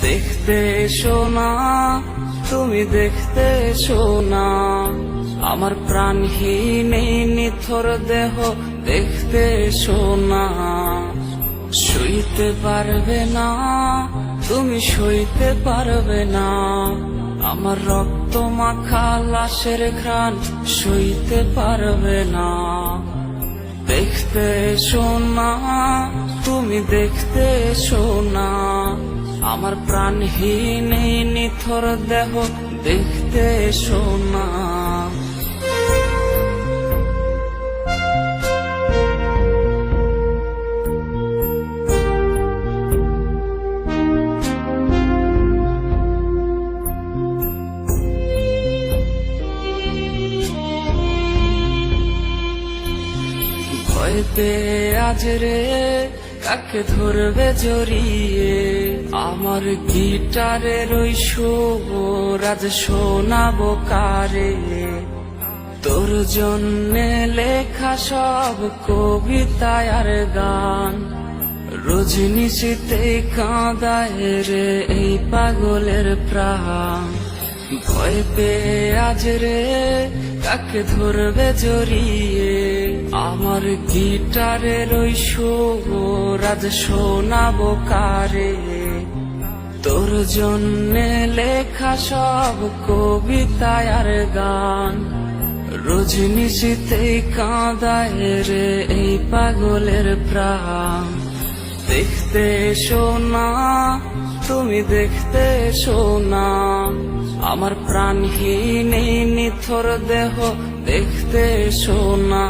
দেখতে এসো না, তুমি দেখতে এসো না, আমার প্রাণহীন এই নিথর দেহ দেখতে এসো না। সইতে পারবে না, তুমি সইতে পারবে না, আমার রক্ত মাখা লাশের ঘ্রাণ সইতে পারবে না। দেখতে এসো না, তুমি দেখতে এসো না, আমার প্রাণহীন এই নিথর দেহ দেখতে এসো না। ভয় পেয়ে আজ রে কাকে ধরবে জড়িয়ে, আমার গিটারের ওই সুর আজ শোনাবো কারে। তোর জন্যে লেখা সব কবিতায় আর গান, রজনীশীতে কাঁদায় রে এই পাগলের প্রাণ। ভয় পেয়ে আজ রে কাকে ধরবে জড়িয়ে, আমার গিটারের ওই সুর আজ শোনাবো কারে। তোর জন্যে লেখা সব কবিতায় আর গান, রজনীশীতে কাঁদায় রে এই পাগলের প্রাণ। দেখতে এসো না, তুমি দেখতে এসো না, আমার প্রাণহীন এই নিথর দেহ দেখতে এসো না।